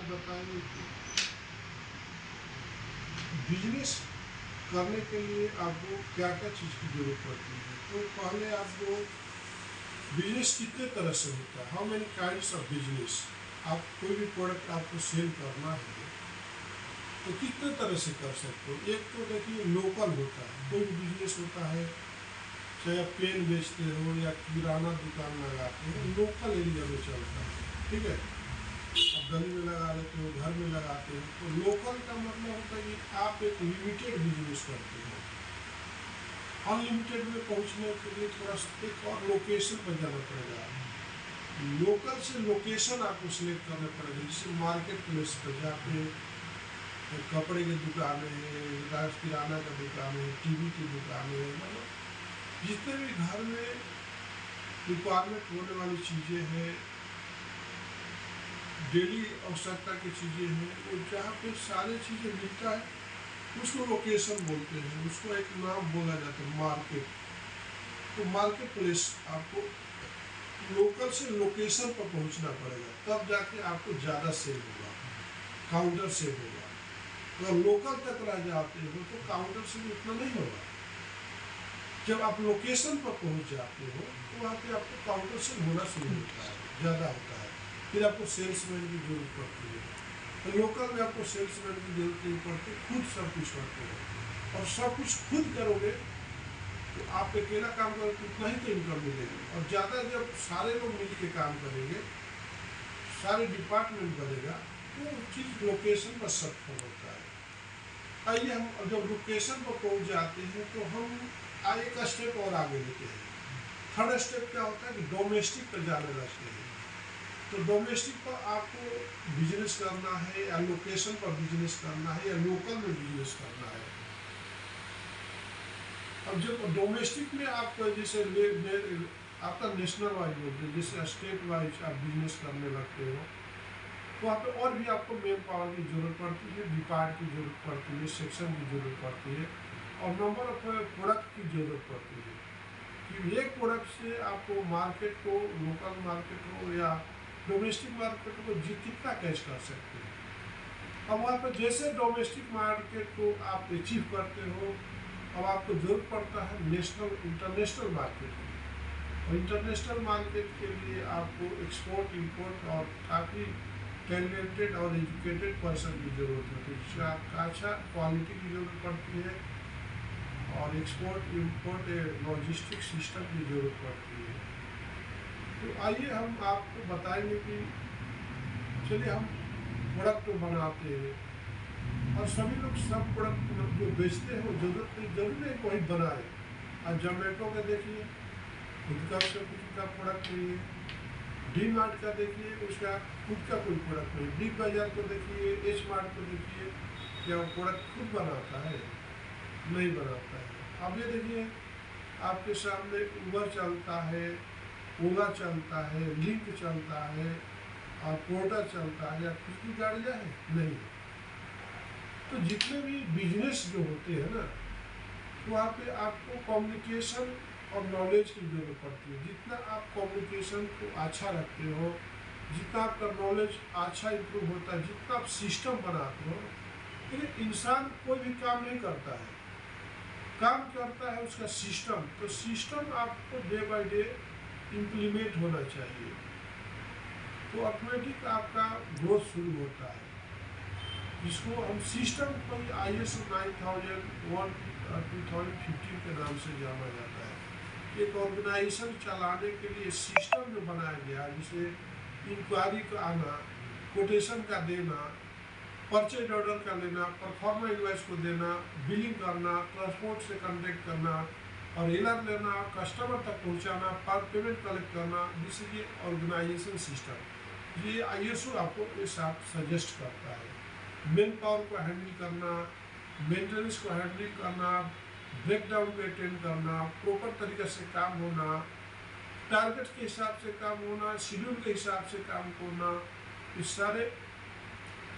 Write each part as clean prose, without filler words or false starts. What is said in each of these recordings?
बताएंगे कि बिजनेस करने के लिए आपको क्या क्या चीज़ की जरूरत पड़ती है। तो पहले आपको बिजनेस कितने तरह से होता है, how many kinds of business. आप कोई भी प्रोडक्ट आपको सेल करना है तो कितने तरह से कर सकते हो। एक तो देखिए लोकल होता है, कोई भी बिजनेस होता है, चाहे आप पेन बेचते हो या किराना दुकान लगाते हो, लोकल एरिया में चलता है, ठीक है। आप गली में लगा लेते हो, घर में लगाते हो। तो लोकल का मतलब होता है कि आप एक लिमिटेड बिजनेस करते हो। अनलिमिटेड में पहुंचने के लिए थोड़ा सा एक और लोकेशन पर जाना पड़ेगा। लोकल से लोकेशन आपको सिलेक्ट करना पड़ेगा, जैसे मार्केट प्लेस पर जाके कपड़े की दुकानें हैं, किराना का दुकान है, टीवी की दुकान है, मतलब जितने भी घर में रिक्वायरमेंट होने वाली चीज़ें हैं, डेली आवश्यकता की चीज़ें हैं, वो जहाँ पे सारी चीज़ें मिलता है उसको लोकेशन बोलते हैं। उसको एक नाम बोला जाता है मार्केट। तो मार्केट प्लेस आपको लोकल से लोकेशन पर पहुंचना पड़ेगा, तब जाके आपको ज़्यादा सेल होगा, काउंटर सेल होगा। अगर लोकल तक रह जाते हो तो काउंटर सेल उतना नहीं होगा। जब आप लोकेशन पर पहुंच जाते हो तो वहाँ पे आपको काउंटर सेल होना शुरू होता है, ज़्यादा होता है। फिर आपको सेल्समैन की जरूरत पड़ती है। तो लोकल में आपको सेल्समैन की जरूरत नहीं पड़ती, खुद सब कुछ करते हो। और सब कुछ खुद करोगे तो आप अकेला काम करोगे तो उतना ही तो इनकम मिलेगी। और ज़्यादा जब सारे लोग मिल के काम करेंगे, सारे डिपार्टमेंट बनेगा, तो वो चीज़ लोकेशन पर सफल होता है। आइए हम जब लोकेशन पर पहुंच जाते हैं तो हम एक स्टेप और आगे लेते हैं। थर्ड स्टेप क्या होता है कि डोमेस्टिक पर जाने लगते हैं। तो डोमेस्टिक पर आपको बिजनेस करना है या लोकेशन पर बिजनेस करना है या लोकल में बिजनेस करना है। अब जब डोमेस्टिक में आप जैसे आपका नेशनल वाइज बोलते हैं, जैसे स्टेट वाइज आप बिजनेस करने लगते हो, तो वहाँ पे और भी आपको मेन पावर की जरूरत पड़ती है, डिपार्ट की जरूरत पड़ती है, सेक्शन की जरूरत पड़ती है, और नंबर ऑफ प्रोडक्ट की जरूरत पड़ती है कि एक प्रोडक्ट से आपको मार्केट को, लोकल मार्केट हो या डोमेस्टिक मार्केट को कितना कैच कर सकते हैं। अब वहाँ पर जैसे डोमेस्टिक मार्केट को आप अचीव करते हो, अब आपको जरूरत पड़ता है नेशनल इंटरनेशनल मार्केट की। और इंटरनेशनल मार्केट के लिए आपको एक्सपोर्ट इंपोर्ट और काफ़ी टैलेंटेड और एजुकेटेड पर्सन की ज़रूरत होती है, जिसमें आपका अच्छा क्वालिटी की ज़रूरत पड़ती है और एक्सपोर्ट इंपोर्ट लॉजिस्टिक सिस्टम की ज़रूरत पड़ती है। तो आइए हम आपको बताएंगे कि चलिए हम प्रोडक्ट बनाते हैं और सभी लोग सब प्रोडक्ट जो बेचते हैं वो जरूरत नहीं कोई बनाए। आज जोमेटो का देखिए, खुद का उसका खुद का प्रोडक्ट नहीं है। डी मार्ट का देखिए, उसका खुद का कोई प्रोडक्ट नहीं। बिग बाजार को देखिए, एच मार्ट को देखिए, क्या वो प्रोडक्ट खुद बनाता है? नहीं बनाता है। अब ये देखिए आपके सामने उबर चलता है, ओला चलता है, लिंक चलता है और पोर्टर चलता है, या खुद की गाड़ियाँ हैं? नहीं है। तो जितने भी बिजनेस जो होते हैं ना, वहाँ पे आपको कम्युनिकेशन और नॉलेज की जरूरत पड़ती है। जितना आप कम्युनिकेशन को अच्छा रखते हो, जितना आपका नॉलेज अच्छा इम्प्रूव होता है, जितना आप सिस्टम बनाते हो, लेकिन इंसान कोई भी काम नहीं करता है, काम करता है उसका सिस्टम। तो सिस्टम आपको डे बाय डे इम्प्लीमेंट होना चाहिए, तो ऑटोमेटिक आपका ग्रोथ शुरू होता है, जिसको हम सिस्टम को ISO 9001 2015 के नाम से जाना जाता है। एक ऑर्गेनाइजेशन चलाने के लिए सिस्टम जो बनाया गया, जिसे इंक्वायरी का आना, कोटेशन का देना, परचेज ऑर्डर का लेना, परफॉर्मा इनवॉइस को देना, बिलिंग करना, ट्रांसपोर्ट से कॉन्टेक्ट करना और एलआर लेना, कस्टमर तक पहुंचाना, पेमेंट कलेक्ट करना, दिस इज ये ऑर्गेनाइजेशन सिस्टम। ये ISO आपको ये साथ सजेस्ट करता है। मेन पावर को हैंडल करना, मेंटेनेंस को हैंडल करना, ब्रेकडाउन को अटेंड करना, प्रॉपर तरीके से काम होना, टारगेट के हिसाब से काम होना, शेड्यूल के हिसाब से काम होना, इस सारे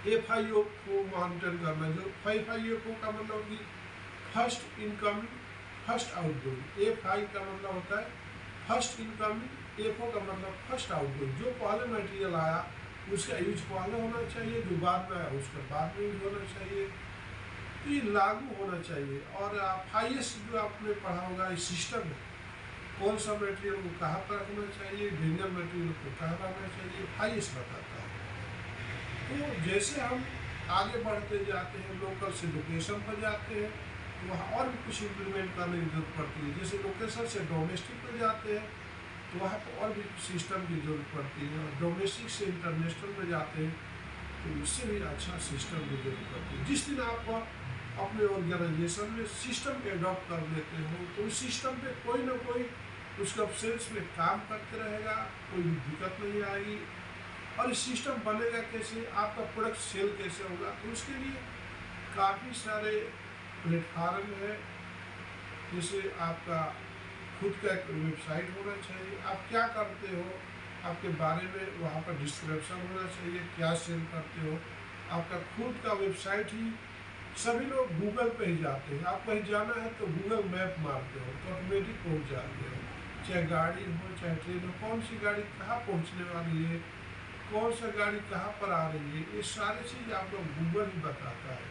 FIO को मॉनिटर करना। जो FIO का मतलब कि first incoming first outgoing, FI का मतलब होता है फर्स्ट इनकमिंग, FO का मतलब फर्स्ट आउटगोइंग। जो पहले मटेरियल आया उसका यूज पहले होना चाहिए, जो बाद में आया उसका बाद में यूज होना चाहिए। तो ये लागू होना चाहिए। और हाईएस्ट जो आपने पढ़ा होगा इस सिस्टम में, कौन सा मटेरियल को कहाँ पर रखना चाहिए, डेंजर मटेरियल को कहाँ रखना चाहिए, हाईएस्ट बताता है। तो जैसे हम आगे बढ़ते जाते हैं, लोकल से लोकेशन पर जाते हैं, तो वहाँ और भी कुछ इम्प्लीमेंट करने की जरूरत पड़ती है। जैसे लोकेशन से डोमेस्टिक पर जाते हैं तो वहाँ पर और भी सिस्टम की जरूरत पड़ती है, और डोमेस्टिक से इंटरनेशनल में जाते हैं तो उससे भी अच्छा सिस्टम की जरूरत पड़ती है। जिस दिन आप अपने ऑर्गेनाइजेशन में सिस्टम के अडॉप्ट कर लेते हो तो उस सिस्टम पे कोई ना कोई उसका सेल्स में काम करते रहेगा, कोई भी दिक्कत नहीं आएगी। और इस सिस्टम बनेगा कैसे, आपका प्रोडक्ट सेल कैसे होगा, तो उसके लिए काफ़ी सारे प्लेटफार्म है। जैसे आपका खुद का एक वेबसाइट होना चाहिए, आप क्या करते हो आपके बारे में वहाँ पर डिस्क्रिप्शन होना चाहिए, क्या सेल करते हो। आपका खुद का वेबसाइट ही, सभी लोग गूगल पे ही जाते हैं, आप कहीं जाना है तो गूगल मैप मारते हो तो ऑटोमेटिक पहुँच जाते हो। चाहे गाड़ी हो चाहे ट्रेन हो, कौन सी गाड़ी कहाँ पहुँचने वाली है, कौन सा गाड़ी कहाँ पर आ रही है, ये सारी चीज़ आपको गूगल ही बताता है।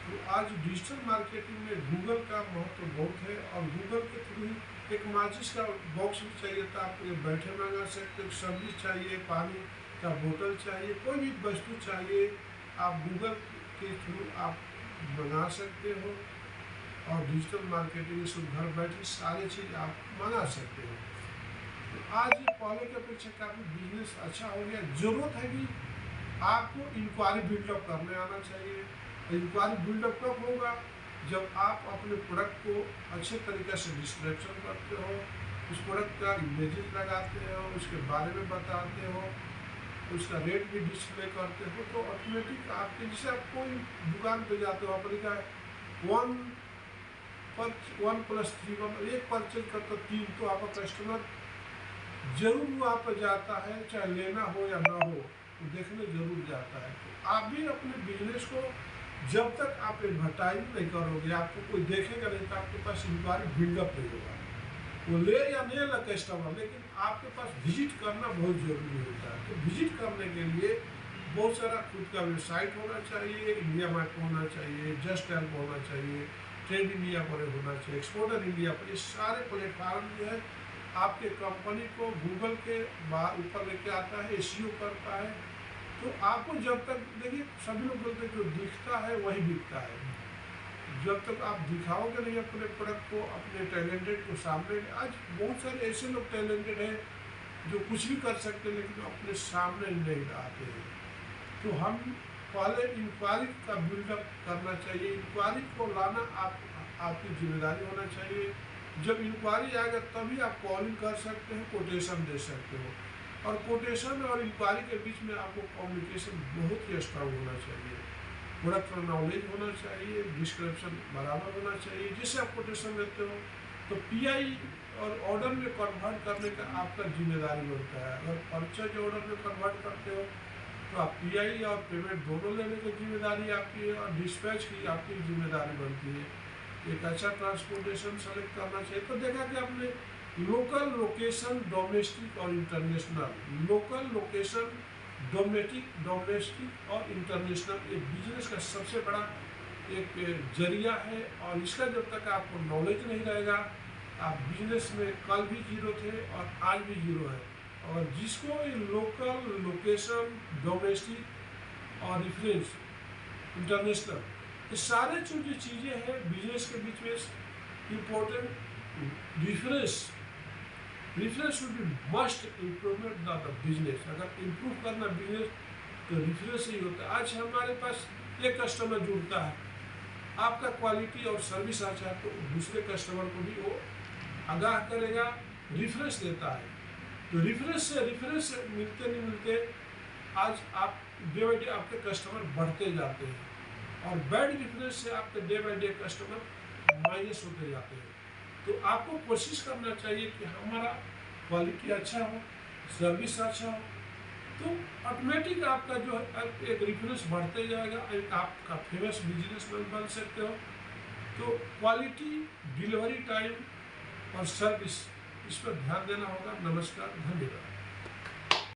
तो आज डिजिटल मार्केटिंग में गूगल का महत्व बहुत है। और गूगल के थ्रू ही एक माचिस का बॉक्स भी चाहिए था, आप बैठे मंगा सकते हो, सब्जी चाहिए, पानी का बोतल चाहिए, कोई भी वस्तु चाहिए, आप गूगल के थ्रू आप मंगा सकते हो। और डिजिटल मार्केटिंग से घर बैठे सारी चीज़ आप मंगा सकते हो। तो आज ये पहले की अपेक्षा काफ़ी बिजनेस अच्छा हो गया। जरूरत है कि आपको इंक्वायरी बिल्डअप करने आना चाहिए। इंक्वायरी बिल्डअप कब होगा, जब आप अपने प्रोडक्ट को अच्छे तरीके से डिस्क्रिप्शन करते हो, उस प्रोडक्ट का इमेजेस लगाते हो, उसके बारे में बताते हो, उसका रेट भी डिस्प्ले करते हो, तो ऑटोमेटिक आपके, जैसे आप कोई दुकान पे जाते हो, आप लिखा है 1+3 एक परचेज करते हो 3, तो आपका कस्टमर जरूर वहाँ पर जाता है, चाहे लेना हो या ना हो, तो देखने जरूर जाता है। तो आप भी अपने बिजनेस को जब तक आप एडवर्टाइज नहीं करोगे, आपको कोई देखेगा नहीं, तो आपके पास इंक्वायरी बिल्डअप नहीं होगा। वो ले या नहीं ले कस्टमर, लेकिन आपके पास विजिट करना बहुत जरूरी होता है। तो विजिट करने के लिए बहुत सारा खुद का वेबसाइट होना चाहिए, इंडिया मार्ट होना चाहिए, जस्ट हेल्प होना चाहिए, ट्रेड इंडिया पर होना चाहिए, एक्सपोर्टर इंडिया पर, ये सारे प्लेटफार्म जो है आपके कंपनी को गूगल के ऊपर लेके आता है, एसईओ करता है। तो आपको जब तक, देखिए सभी लोग बोलते हैं जो दिखता है वही बिकता है। जब तक आप दिखाओगे नहीं अपने प्रोडक्ट को, अपने टैलेंटेड को सामने, आज बहुत सारे ऐसे लोग टैलेंटेड हैं जो कुछ भी कर सकते हैं लेकिन अपने सामने नहीं आते हैं। तो हम पहले इंक्वायरी का बिल्डअप करना चाहिए, इंक्वायरी को लाना आपकी जिम्मेदारी होना चाहिए। जब इंक्वायरी आएगा तभी आप कॉलिंग कर सकते हैं, कोटेशन दे सकते हो। और कोटेशन और इंक्वायरी के बीच में आपको कम्युनिकेशन बहुत ही स्ट्रांग होना चाहिए, प्रोडक्ट का नॉलेज होना चाहिए, डिस्क्रिप्शन बराबर होना चाहिए। जिससे आप कोटेशन देते हो तो पीआई और ऑर्डर में कन्वर्ट करने का आपका जिम्मेदारी बनता है। अगर परचेज ऑर्डर में कन्वर्ट करते हो तो आप पीआई और पेमेंट दोनों लेने की जिम्मेदारी आपकी है, और डिस्पैच की आपकी जिम्मेदारी बनती है। एक अच्छा ट्रांसपोर्टेशन सेलेक्ट करना चाहिए। तो देखा कि आपने लोकल, लोकेशन, डोमेस्टिक और इंटरनेशनल, लोकल, लोकेशन, डोमेस्टिक और इंटरनेशनल, ये बिजनेस का सबसे बड़ा एक जरिया है। और इसका जब तक आपको नॉलेज नहीं रहेगा, आप बिजनेस में कल भी जीरो थे और आज भी जीरो है। और जिसको ये लोकल, लोकेशन, डोमेस्टिक और रेफरेंस, इंटरनेशनल, ये सारे जो चीज़ें हैं बिजनेस के बीच में important, reference should be must improvement the business. अगर इम्प्रूव करना बिजनेस तो रेफरेंस ही होता है। आज हमारे पास एक कस्टमर जुड़ता है, आपका क्वालिटी और सर्विस अच्छा है तो दूसरे कस्टमर को भी वो आगाह करेगा, रेफरेंस देता है। तो रेफरेंस से मिलते नहीं मिलते आज आप डे बाई डे आपके कस्टमर बढ़ते जाते हैं, और बैड रेफरेंस से आपके day by day customer minus होते जाते हैं। तो आपको कोशिश करना चाहिए कि हमारा क्वालिटी अच्छा हो, सर्विस अच्छा हो, तो ऑटोमेटिक आपका जो है एक रेफरेंस बढ़ते जाएगा, एक आपका फेमस बिजनेसमैन बन सकते हो। तो क्वालिटी, डिलीवरी टाइम और सर्विस, इस पर ध्यान देना होगा। नमस्कार, धन्यवाद।